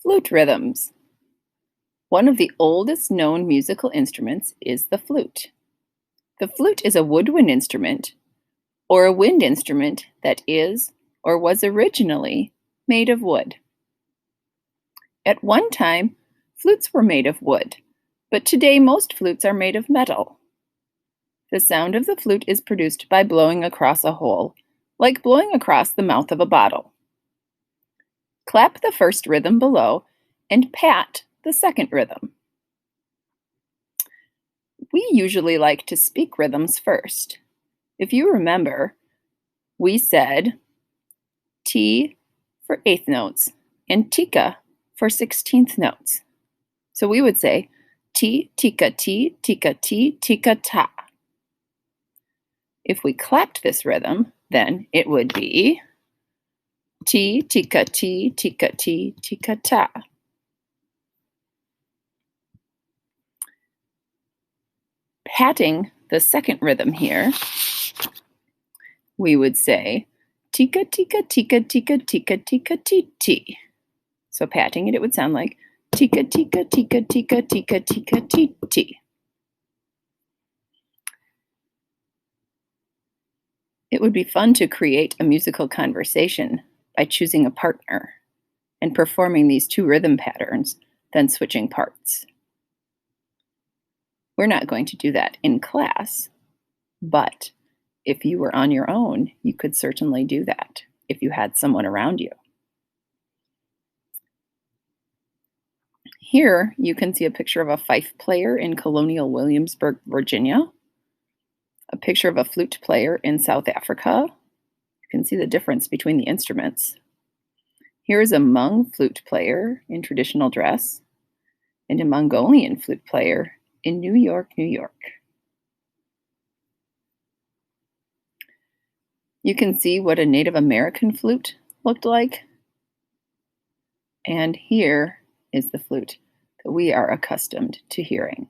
Flute rhythms. One of the oldest known musical instruments is the flute. The flute is a woodwind instrument or a wind instrument that is or was originally made of wood. At one time, flutes were made of wood, but today most flutes are made of metal. The sound of the flute is produced by blowing across a hole, like blowing across the mouth of a bottle. Clap the first rhythm below and pat the second rhythm. We usually like to speak rhythms first. If you remember, we said T for eighth notes and tika for 16th notes. So we would say T, tika, tika, ta. If we clapped this rhythm, then it would be T, tika, tika, ta. Patting the second rhythm here, we would say tika, tika, ti. So patting it would sound like tika, tika, ti. It would be fun to create a musical conversation by choosing a partner and performing these two rhythm patterns, then switching parts. We're not going to do that in class, but if you were on your own, you could certainly do that if you had someone around you. Here you can see a picture of a fife player in colonial Williamsburg, Virginia, a picture of a flute player in South Africa. You can see the difference between the instruments. Here is a Hmong flute player in traditional dress and a Mongolian flute player in New York, New York. You can see what a Native American flute looked like. And here is the flute that we are accustomed to hearing.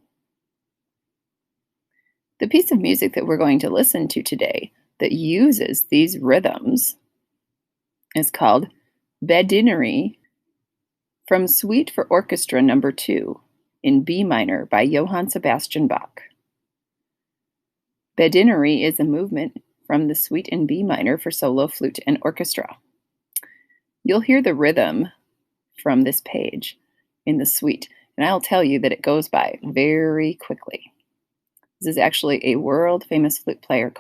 The piece of music that we're going to listen to today that uses these rhythms is called Badineri from Suite for Orchestra No. 2 in B minor by Johann Sebastian Bach. Badineri is a movement from the Suite in B minor for solo flute and orchestra. You'll hear the rhythm from this page in the suite, and I'll tell you that it goes by very quickly. This is actually a world-famous flute player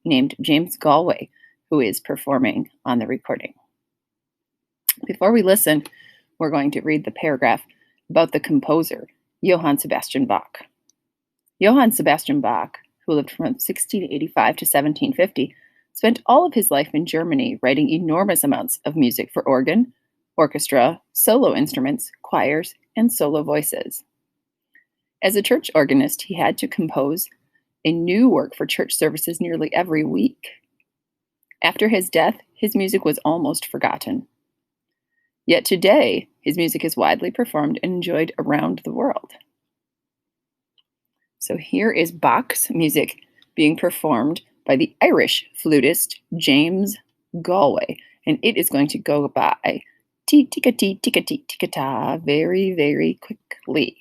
named James Galway who is performing on the recording. Before we listen, we're going to read the paragraph about the composer, Johann Sebastian Bach. Johann Sebastian Bach, who lived from 1685 to 1750, spent all of his life in Germany writing enormous amounts of music for organ, orchestra, solo instruments, choirs, and solo voices. As a church organist, he had to compose a new work for church services nearly every week. After his death, his music was almost forgotten. Yet today, his music is widely performed and enjoyed around the world. So here is Bach's music being performed by the Irish flutist James Galway, and it is going to go by tika-ta very, very quickly.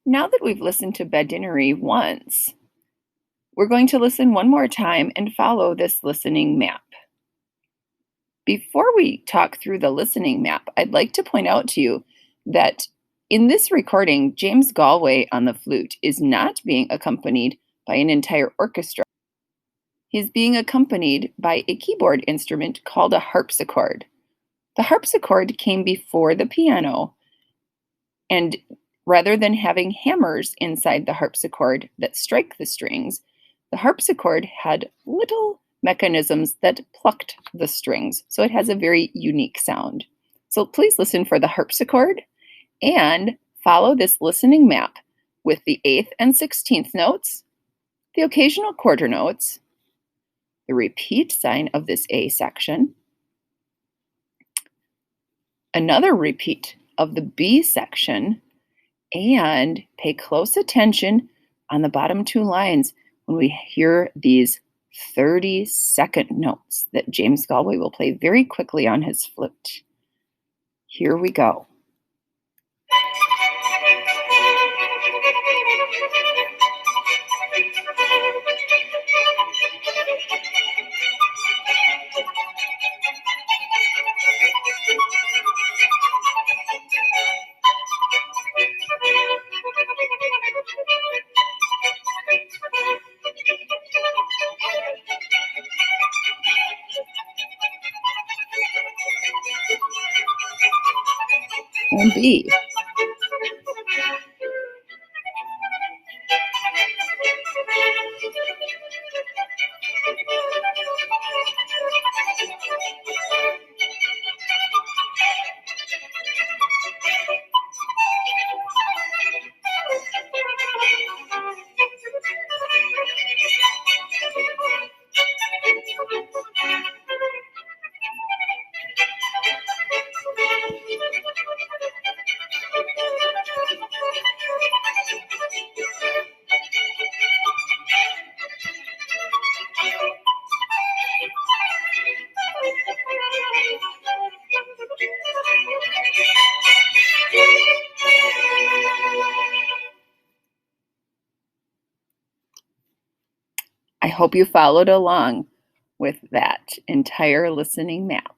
Now that we've listened to Badinnery once, we're going to listen one more time and follow this listening map. Before we talk through the listening map, I'd like to point out to you that in this recording, James Galway on the flute is not being accompanied by an entire orchestra. He's being accompanied by a keyboard instrument called a harpsichord. The harpsichord came before the piano, and rather than having hammers inside the harpsichord that strike the strings, the harpsichord had little mechanisms that plucked the strings, so it has a very unique sound. So please listen for the harpsichord and follow this listening map with the 8th and 16th notes, the occasional quarter notes, the repeat sign of this A section, another repeat of the B section, and pay close attention on the bottom 2 lines when we hear these 30-second notes that James Galway will play very quickly on his flute. Here we go. And B. I hope you followed along with that entire listening map.